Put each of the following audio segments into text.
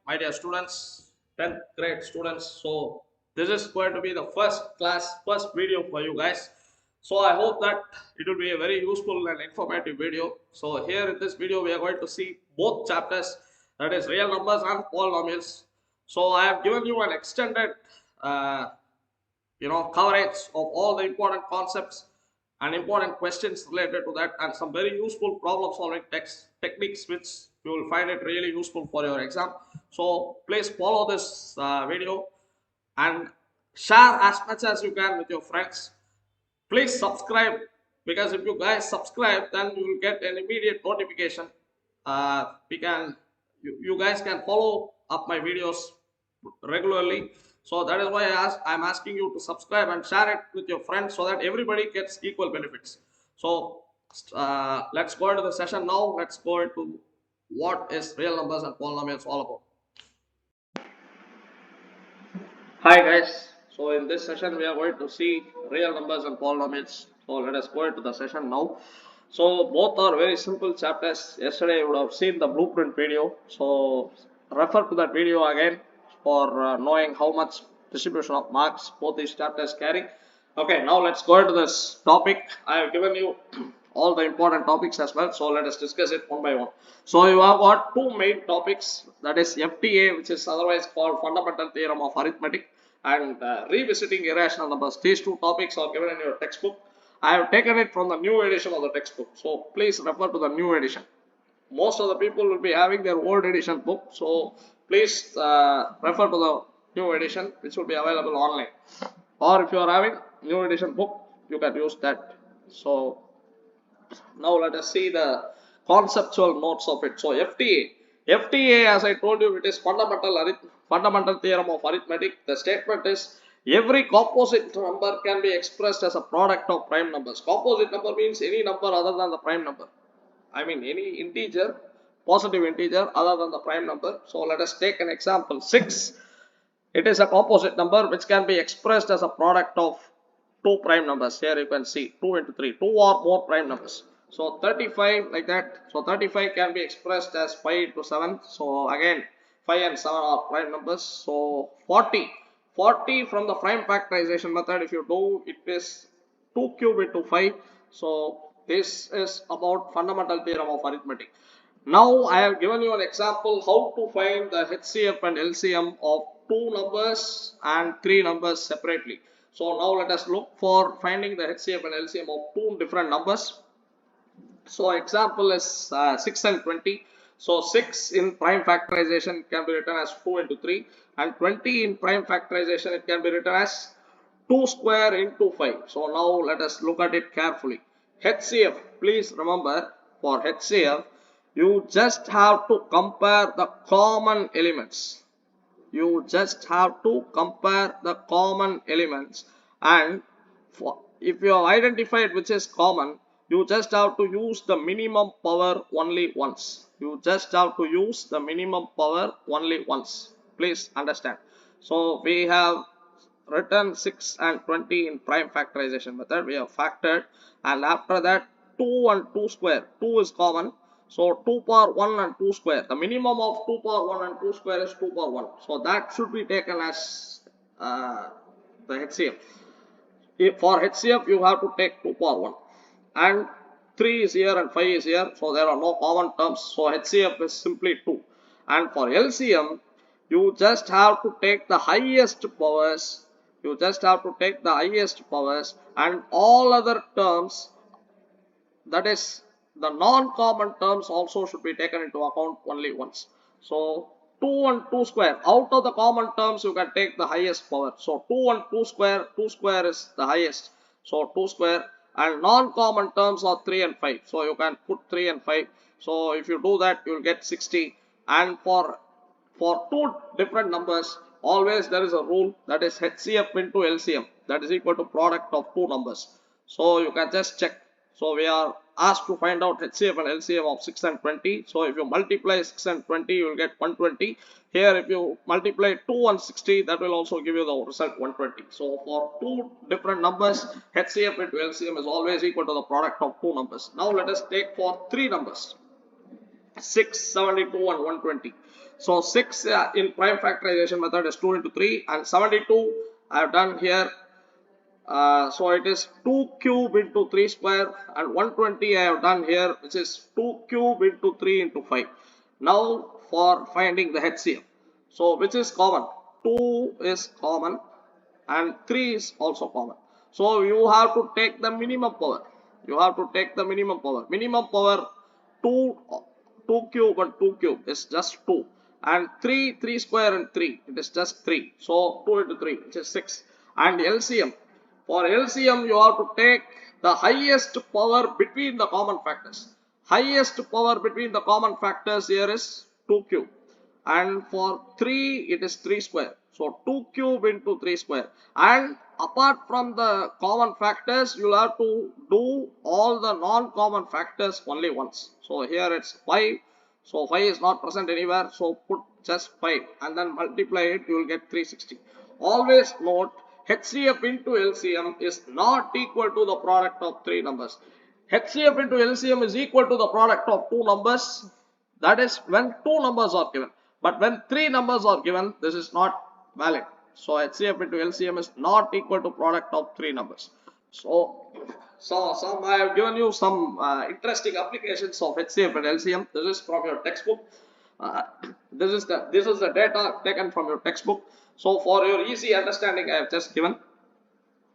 my dear students, 10th grade students. So this is going to be the first video for you guys. So I hope that it will be a very useful and informative video. So here in this video we are going to see both chapters, that is real numbers and polynomials. So I have given you an extended uh, coverage of all the important concepts and important questions related to that, and some very useful problem solving techniques which you will find it really useful for your exam. So please follow this video and share as much as you can with your friends. Please subscribe, because if you guys subscribe then you will get an immediate notification. We can you guys can follow up my videos regularly. So that is why I'm asking you to subscribe and share it with your friends so that everybody gets equal benefits. So let's go into the session now. Let's go into what is real numbers and polynomials all about. Hi guys, so in this session we are going to see real numbers and polynomials. So let us go into the session now. So both are very simple chapters. Yesterday you would have seen the blueprint video. So refer to that video again for knowing how much distribution of marks both these chapters carry. Okay, now let's go into this topic. I have given you all the important topics as well. So let us discuss it one by one. So you have got two main topics, that is FTA, which is otherwise called fundamental theorem of arithmetic, and revisiting irrational numbers. These two topics are given in your textbook. I have taken it from the new edition of the textbook. So please refer to the new edition. Most of the people will be having their old edition book. So please refer to the new edition, which will be available online. Or if you are having new edition book, you can use that. So now let us see the conceptual notes of it. So FTA, as I told you, it is fundamental theorem of arithmetic. The statement is every composite number can be expressed as a product of prime numbers. Composite number means any number other than the prime number. I mean any integer, positive integer other than the prime number. So let us take an example. 6. It is a composite number which can be expressed as a product of two prime numbers. Here you can see 2 into 3, 2 or more prime numbers. So 35, like that. So 35 can be expressed as 5 into 7. So again 5 and 7 are prime numbers. So 40 from the prime factorization method, if you do, it is 2 cube into 5. So this is about fundamental theorem of arithmetic. Now I have given you an example how to find the HCF and LCM of two numbers and three numbers separately. So now let us look for finding the HCF and LCM of two different numbers. So example is 6 and 20. So 6 in prime factorization can be written as 2 into 3, and 20 in prime factorization it can be written as 2 square into 5. So now let us look at it carefully. HCF, please remember, for HCF you just have to compare the common elements. You just have to compare the common elements, and if you have identified which is common, you just have to use the minimum power only once. You just have to use the minimum power only once. Please understand. So we have written 6 and 20 in prime factorization method. We have factored, and after that 2 and 2 square. 2 is common. So 2 power 1 and 2 square. The minimum of 2 power 1 and 2 square is 2 power 1. So that should be taken as the HCF. For HCF you have to take 2 power 1. And 3 is here and 5 is here. So there are no common terms. So HCF is simply 2. And for LCM, you just have to take the highest powers. You just have to take the highest powers, and all other terms, that is the non-common terms, also should be taken into account only once. So 2 and 2 square, out of the common terms you can take the highest power. So 2 and 2 square is the highest. So 2 square, and non-common terms are 3 and 5. So you can put 3 and 5. So if you do that, you will get 60. And for two different numbers, always there is a rule, that is HCF into LCM, that is equal to product of two numbers. So you can just check. So we are asked to find out HCF and LCM of 6 and 20. So if you multiply 6 and 20, you will get 120. Here if you multiply 2 and 60, that will also give you the result 120. So for two different numbers, HCF into LCM is always equal to the product of two numbers. Now let us take for three numbers, 6, 72 and 120. So 6 in prime factorization method is 2 into 3, and 72 I have done here. So it is 2 cube into 3 square, and 120 I have done here, which is 2 cube into 3 into 5. Now for finding the HCF. So which is common? 2 is common and 3 is also common. So you have to take the minimum power. You have to take the minimum power. Minimum power 2, 2 cube and 2 cube is just 2. And 3 square and 3, it is just 3. So 2 into 3, which is 6. And LCM. For LCM, you have to take the highest power between the common factors. Highest power between the common factors here is 2 cube. And for 3, it is 3 square. So 2 cube into 3 square. And apart from the common factors, you will have to do all the non-common factors only once. So here it's 5. So 5 is not present anywhere. So put just 5 and then multiply it, you will get 360. Always note, HCF into LCM is not equal to the product of 3 numbers. HCF into LCM is equal to the product of 2 numbers. That is when 2 numbers are given. But when 3 numbers are given, this is not valid. So HCF into LCM is not equal to product of 3 numbers. So I have given you some interesting applications of HCF and LCM. This is from your textbook. This is the data taken from your textbook. So for your easy understanding, I have just given.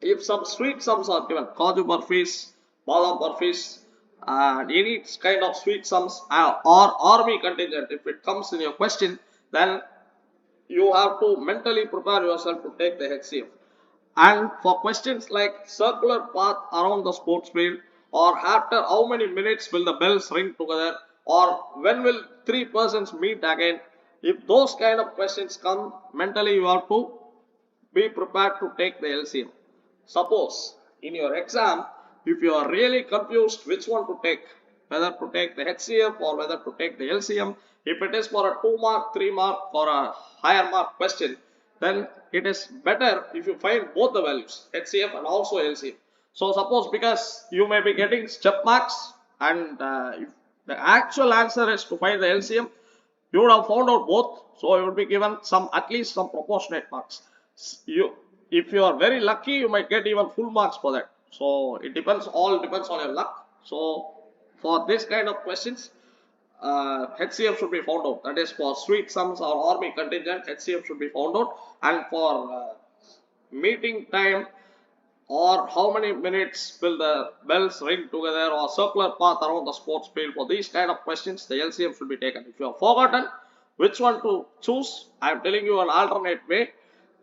If some sweet sums are given, Kaju burfis, Badam burfis, and any kind of sweet sums or army contingent, if it comes in your question, then you have to mentally prepare yourself to take the HCF. And for questions like circular path around the sports field, or after how many minutes will the bells ring together, or when will 3 persons meet again, if those kind of questions come, mentally you have to be prepared to take the LCM. Suppose in your exam, if you are really confused which one to take, whether to take the HCF or whether to take the LCM, if it is for a 2 mark, 3 mark or a higher mark question, then it is better if you find both the values, HCF and also LCM. So suppose because you may be getting step marks, and if the actual answer is to find the LCM, you would have found out both, so you would be given at least some proportionate marks. If you are very lucky, you might get even full marks for that. So it depends on your luck. So for this kind of questions, HCF should be found out. That is for sweet sums or army contingent, HCF should be found out. And for meeting time, or how many minutes will the bells ring together, or circular path around the sports field, for these kind of questions, the LCM should be taken. If you have forgotten which one to choose, I am telling you an alternate way.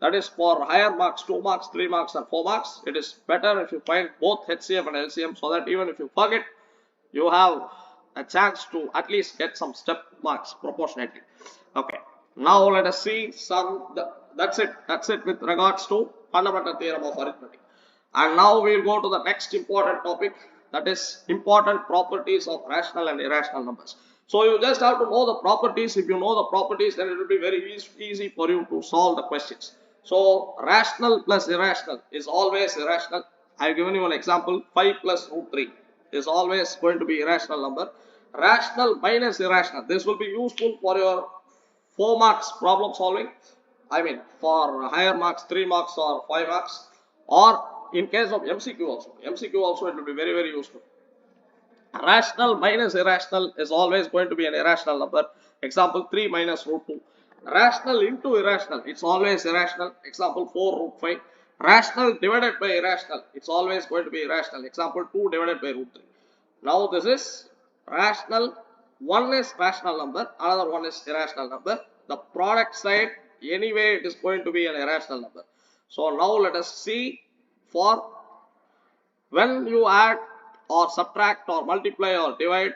That is for higher marks, 2 marks, 3 marks and 4 marks. It is better if you find both HCF and LCM, so that even if you forget, you have a chance to at least get some step marks proportionately. Okay, now let us see that's it with regards to fundamental theorem of arithmetic. And now we will go to the next important topic, that is important properties of rational and irrational numbers. So you just have to know the properties. If you know the properties, then it will be very easy for you to solve the questions. So rational plus irrational is always irrational. I have given you an example. 5 plus root 3 is always going to be irrational number. Rational minus irrational, this will be useful for your 4 marks problem solving. I mean for higher marks, 3 marks or 5 marks, or in case of MCQ also. MCQ also it will be very, very useful. Rational minus irrational is always going to be an irrational number. Example 3 minus root 2. Rational into irrational, it's always irrational. Example 4 root 5. Rational divided by irrational, it's always going to be irrational. Example 2 divided by root 3. Now this is rational. One is rational number, another one is irrational number. The product side, anyway, it is going to be an irrational number. So now let us see for when you add or subtract or multiply or divide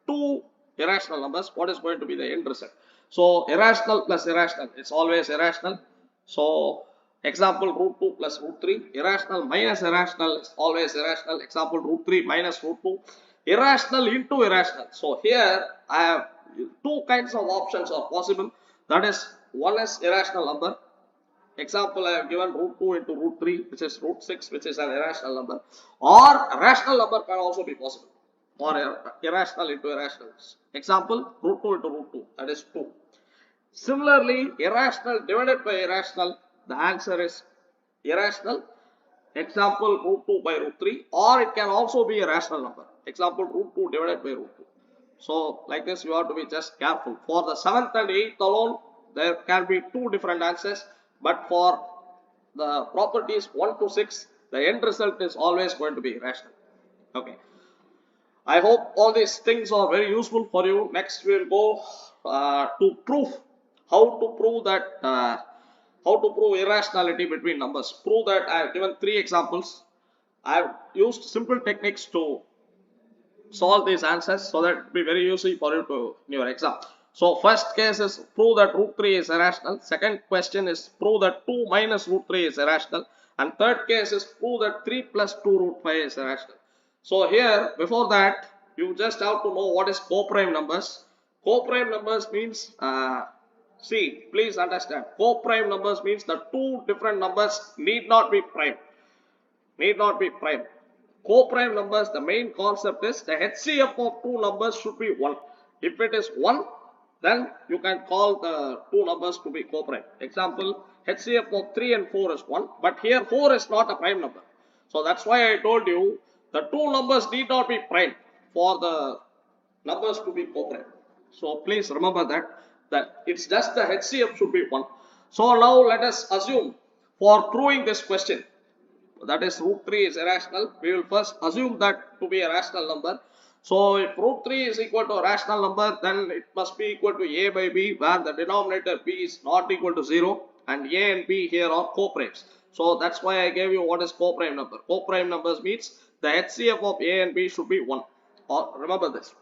two irrational numbers, what is going to be the end result? So irrational plus irrational, it's always irrational. So example root 2 plus root 3. Irrational minus irrational is always irrational. Example root 3 minus root 2. Irrational into irrational. So here I have two kinds of options are possible. That is, one is irrational number. Example, I have given root 2 into root 3, which is root 6, which is an irrational number. Or rational number can also be possible. Or irrational into irrational. Example, root 2 into root 2, that is 2. Similarly, irrational divided by irrational, the answer is irrational. Example root 2 by root 3, or it can also be a rational number. Example root 2 divided by root 2. So like this you have to be just careful. For the 7th and 8th alone there can be two different answers, but for the properties 1 to 6 the end result is always going to be rational. Okay. I hope all these things are very useful for you. Next we will go to proof. How to prove that how to prove irrationality between numbers. Prove that I have given three examples. I have used simple techniques to solve these answers so that it will be very easy for you to in your exam. So first case is prove that root 3 is irrational. Second question is prove that 2 minus root 3 is irrational. And third case is prove that 3 plus 2 root 5 is irrational. So here before that you just have to know what is co-prime numbers. Co-prime numbers means see, please understand, co-prime numbers means the two different numbers need not be prime. Need not be prime. Co-prime numbers, the main concept is the HCF of two numbers should be 1. If it is 1, then you can call the two numbers to be co-prime. Example, HCF of 3 and 4 is 1, but here 4 is not a prime number. So that's why I told you the two numbers need not be prime for the numbers to be co-prime. So please remember that it's just the HCF should be 1. So now let us assume for proving this question, that is root 3 is irrational, we will first assume that to be a rational number. So if root 3 is equal to a rational number, then it must be equal to a by b, where the denominator b is not equal to 0 and a and b here are co-primes. So that's why I gave you what is co-prime number. Co-prime numbers means the HCF of a and b should be 1. Or remember this.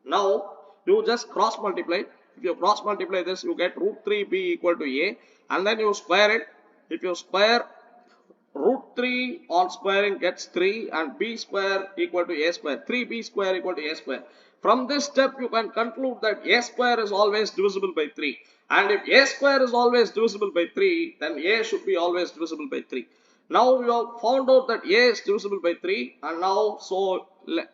Now you just cross multiply. If you cross multiply this, you get root 3b equal to a, and then you square it. If you square root 3 on squaring gets 3 and b square equal to a square. 3b square equal to a square. From this step you can conclude that a square is always divisible by 3. And if a square is always divisible by 3, then a should be always divisible by 3. Now you have found out that a is divisible by 3, and now so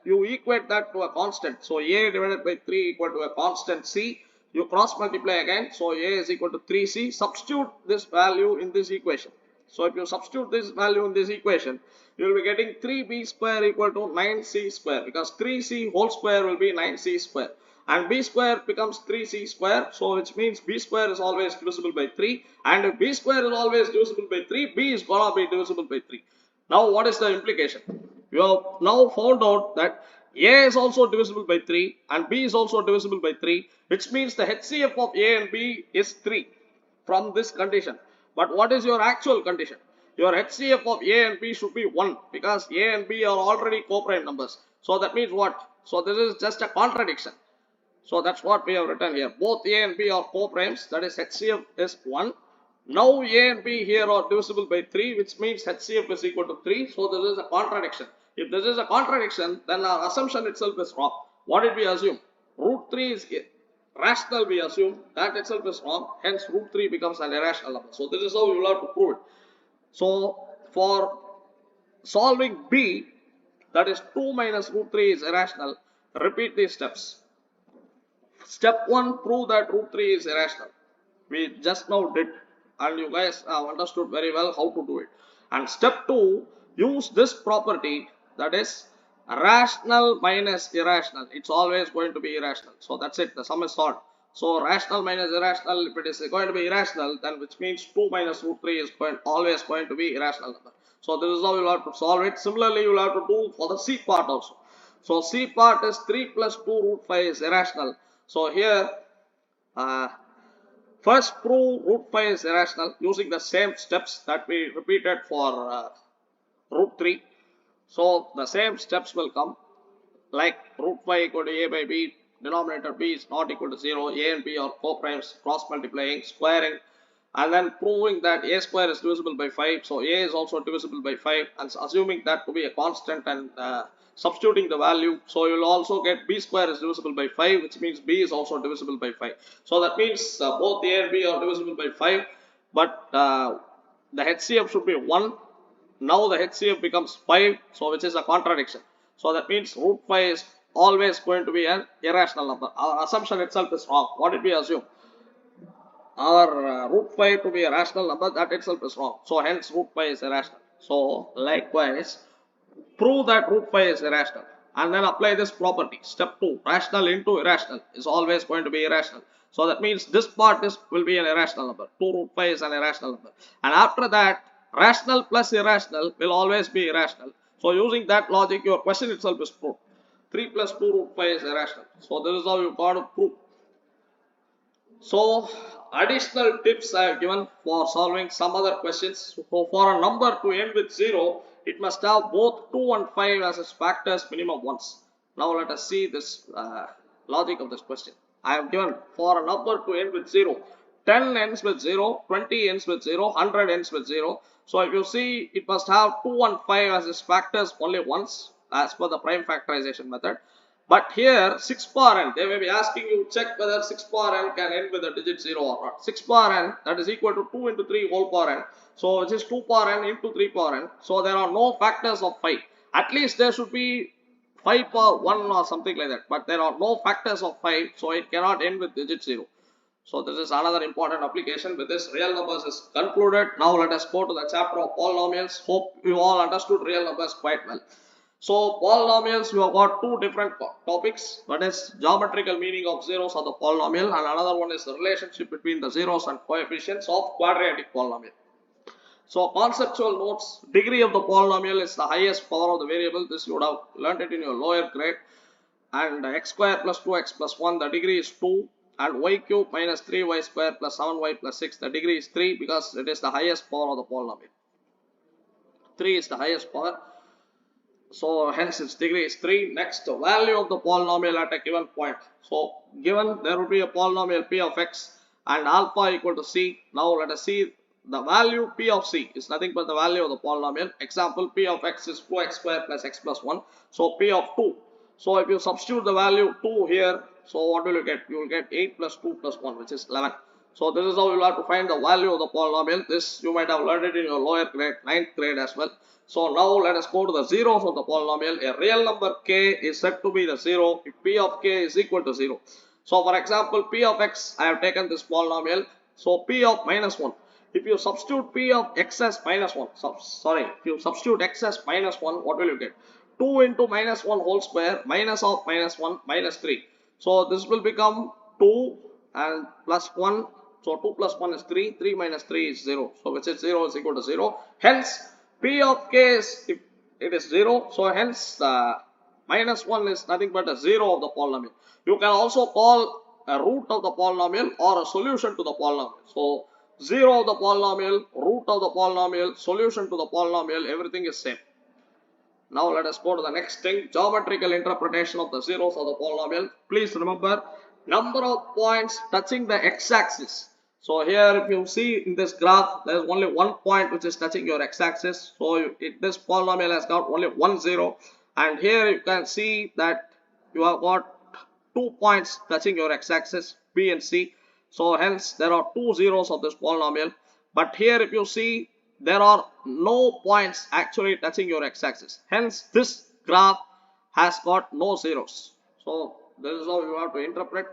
you equate that to a constant. So a divided by 3 equal to a constant c. You cross multiply again. So a is equal to 3c. Substitute this value in this equation. So if you substitute this value in this equation, you will be getting 3b square equal to 9c square, because 3c whole square will be 9c square, and b square becomes 3c square. So which means b square is always divisible by 3, and if b square is always divisible by 3, b is gonna be divisible by 3. Now what is the implication? You have now found out that a is also divisible by 3 and b is also divisible by 3, which means the HCF of a and b is 3 from this condition. But what is your actual condition? Your HCF of a and b should be 1, because a and b are already co-prime numbers. So that means what? So this is just a contradiction. So that's what we have written here. Both a and b are co-primes, that is HCF is 1. Now a and b here are divisible by 3, which means HCF is equal to 3. So this is a contradiction. If this is a contradiction, then our assumption itself is wrong. What did we assume? Root 3 is rational, we assume. That itself is wrong. Hence root 3 becomes an irrational number. So this is how we will have to prove it. So for solving b, that is 2 minus root 3 is irrational, repeat these steps. Step 1, prove that root 3 is irrational. We just now did, and you guys have understood very well how to do it. And step 2, use this property, that is rational minus irrational. It's always going to be irrational. So that's it, the sum is solved. So rational minus irrational, if it is going to be irrational, then which means 2 minus root 3 is always going to be irrational number. So this is how you will have to solve it. Similarly, you will have to do for the C part also. So C part is 3 plus 2 root 5 is irrational. So here, first prove root 5 is irrational using the same steps that we repeated for root 3. So the same steps will come, like root 5 equal to a by b, denominator b is not equal to 0, a and b are co-primes, cross multiplying, squaring, and then proving that a square is divisible by 5. So a is also divisible by 5, and assuming that to be a constant and substituting the value. So you will also get b square is divisible by 5, which means b is also divisible by 5. So that means both a and b are divisible by 5, but the HCF should be 1. Now the HCF becomes 5, so which is a contradiction. So that means root 5 is always going to be an irrational number. Our assumption itself is wrong. What did we assume? or root 5 to be a rational number, that itself is wrong. So hence root 5 is irrational. So likewise, prove that root 5 is irrational and then apply this property. Step 2, rational into irrational is always going to be irrational. So that means this part will be an irrational number. 2 root 5 is an irrational number. And after that, rational plus irrational will always be irrational. So using that logic, your question itself is proved. 3 plus 2 root 5 is irrational. So this is how you got to prove. So additional tips I have given for solving some other questions. So for a number to end with 0, it must have both 2 and 5 as its factors minimum once. Now let us see this logic of this question. I have given for a number to end with 0, 10 ends with 0, 20 ends with 0, 100 ends with 0. So if you see, it must have 2 and 5 as its factors only once as per the prime factorization method. But here 6 power n, they may be asking you check whether 6 power n can end with a digit 0 or not. 6 power n, that is equal to 2 into 3 whole power n. So which is 2 power n into 3 power n. So there are no factors of 5. At least there should be 5 power 1 or something like that. But there are no factors of 5. So it cannot end with digit 0. So this is another important application. With this, real numbers is concluded. Now let us go to the chapter of polynomials. Hope you all understood real numbers quite well. So polynomials, you have got two different topics. One is geometrical meaning of zeros of the polynomial, and another one is the relationship between the zeros and coefficients of quadratic polynomial. So conceptual notes: degree of the polynomial is the highest power of the variable. This you would have learned it in your lower grade. And x square plus 2x plus 1, the degree is 2. And y cube minus 3y square plus 7y plus 6, the degree is 3 because it is the highest power of the polynomial. 3 is the highest power. So hence its degree is 3. Next, value of the polynomial at a given point. So given there will be a polynomial p of x and alpha equal to c. Now let us see the value p of c is nothing but the value of the polynomial. Example, p of x is 2x square plus x plus 1. So p of 2. So if you substitute the value 2 here, so what will you get? You will get 8 plus 2 plus 1, which is 11. So this is how you will have to find the value of the polynomial. This you might have learned it in your lower grade, 9th grade as well. So now let us go to the zeros of the polynomial. A real number k is said to be the 0 if p of k is equal to 0. So for example, p of x, I have taken this polynomial. So p of minus 1. If you substitute p of x as minus 1, if you substitute x as minus 1, what will you get? 2 into minus 1 whole square minus of minus 1 minus 3. So this will become 2 and plus 1. So 2 plus 1 is 3. 3 minus 3 is 0. So which is 0 is equal to 0. Hence p of k is, if it is 0, so hence minus 1 is nothing but a 0 of the polynomial. You can also call a root of the polynomial or a solution to the polynomial. So 0 of the polynomial, root of the polynomial, solution to the polynomial, everything is same. Now let us go to the next thing, geometrical interpretation of the zeros of the polynomial. Please remember, number of points touching the x-axis. So here if you see in this graph, there is only one point which is touching your x-axis. So this polynomial has got only one zero. And here you can see that you have got 2 points touching your x-axis, b and c. So hence there are 2 zeros of this polynomial. But here if you see, there are no points actually touching your x-axis. Hence this graph has got no zeros. So this is how you have to interpret.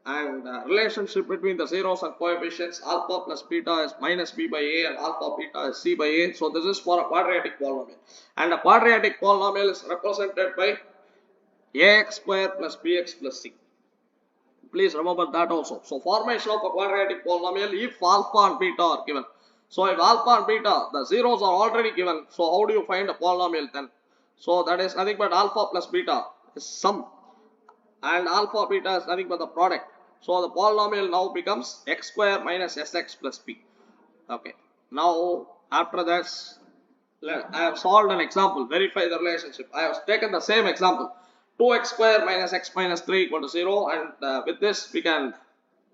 And relationship between the zeros and coefficients, alpha plus beta is minus b by a and alpha beta is c by a. So this is for a quadratic polynomial. And a quadratic polynomial is represented by ax square plus bx plus c. Please remember that also. So formation of a quadratic polynomial if alpha and beta are given. So if alpha and beta, the zeros are already given, so how do you find a polynomial then? So that is nothing but alpha plus beta is sum, and alpha beta is nothing but the product. So the polynomial now becomes x square minus sx plus b. Okay. Now after that, I have solved an example. Verify the relationship. I have taken the same example. 2x square minus x minus 3 equal to 0, and with this we can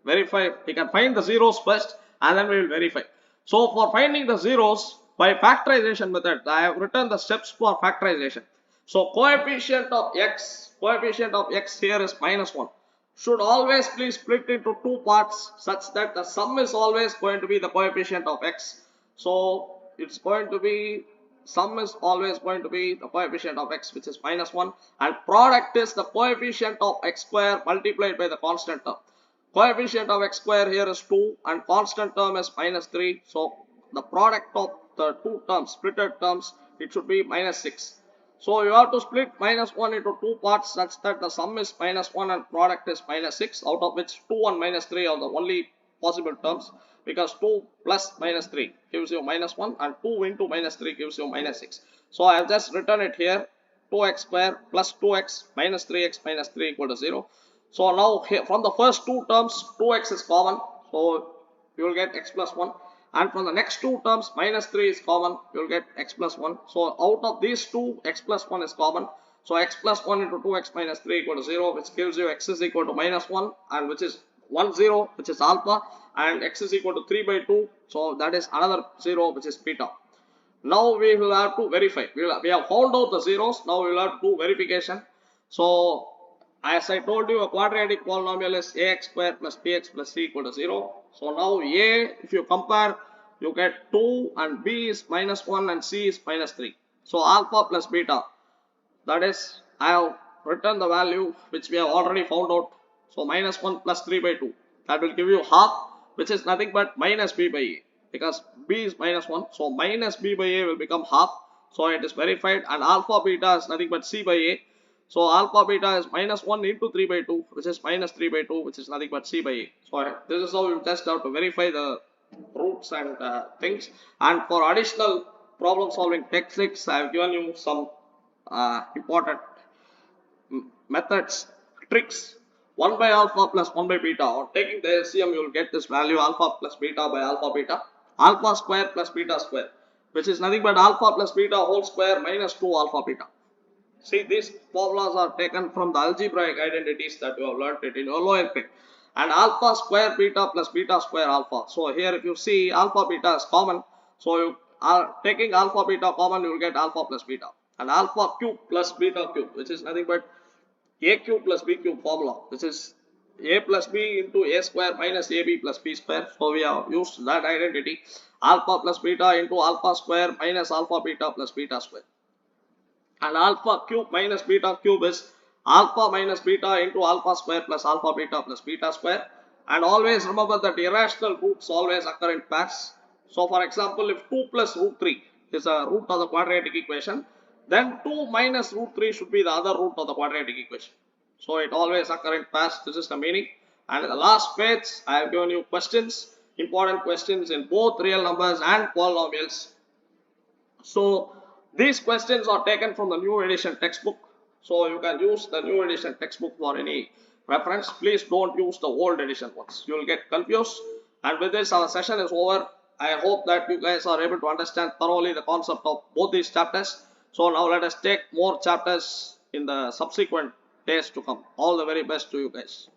verify. We can find the zeros first and then we will verify. So for finding the zeros by factorization method, I have written the steps for factorization. So coefficient of x here is minus 1. Should always be split into two parts such that the sum is always going to be the coefficient of x. So it's going to be, sum is always going to be the coefficient of x, which is minus 1, and product is the coefficient of x square multiplied by the constant term. Coefficient of x square here is 2 and constant term is minus 3. So the product of the two terms, splitted terms, it should be minus 6. So you have to split minus 1 into two parts such that the sum is minus 1 and product is minus 6, out of which 2 and minus 3 are the only possible terms, because 2 plus minus 3 gives you minus 1 and 2 into minus 3 gives you minus 6. So I have just written it here, 2x square plus 2x minus 3x minus 3 equal to 0. So now here from the first two terms 2x is common, so you will get x plus 1, and from the next two terms minus 3 is common, you will get x plus 1. So out of these two x plus 1 is common, so x plus 1 into 2x minus 3 equal to 0, which gives you x is equal to minus 1 and which is 1 0, which is alpha, and x is equal to 3 by 2, so that is another 0, which is beta. Now we will have to verify. We have found out the zeros. Now we will have to do verification. So as I told you, a quadratic polynomial is ax square plus bx plus c equal to 0. So now a, if you compare, you get 2 and b is minus 1 and c is minus 3. So alpha plus beta, that is, I have written the value which we have already found out. So minus 1 plus 3 by 2, that will give you half, which is nothing but minus b by a, because b is minus 1. So minus b by a will become half. So it is verified, and alpha beta is nothing but c by a. So alpha beta is minus 1 into 3 by 2, which is minus 3 by 2, which is nothing but c by a. So this is how you just have to verify the roots and things. And for additional problem solving techniques, I have given you some important methods, tricks. 1 by alpha plus 1 by beta. On taking the LCM, you will get this value alpha plus beta by alpha beta. Alpha square plus beta square, which is nothing but alpha plus beta whole square minus 2 alpha beta. See, these formulas are taken from the algebraic identities that you have learnt it in your lower grade. And alpha square beta plus beta square alpha. So here if you see alpha beta is common, so you are taking alpha beta common, you will get alpha plus beta. And alpha cube plus beta cube, which is nothing but a cube plus b cube formula, which is a plus b into a square minus ab plus b square. So we have used that identity. Alpha plus beta into alpha square minus alpha beta plus beta square. And alpha cube minus beta cube is alpha minus beta into alpha square plus alpha beta plus beta square. And always remember that irrational roots always occur in pairs. So for example, if 2 plus root 3 is a root of the quadratic equation, then 2 minus root 3 should be the other root of the quadratic equation. So it always occur in pairs. This is the meaning. And in the last page, I have given you questions, important questions in both real numbers and polynomials. So these questions are taken from the new edition textbook. So you can use the new edition textbook for any reference. Please don't use the old edition ones. You will get confused. And with this, our session is over. I hope that you guys are able to understand thoroughly the concept of both these chapters. So now let us take more chapters in the subsequent days to come. All the very best to you guys.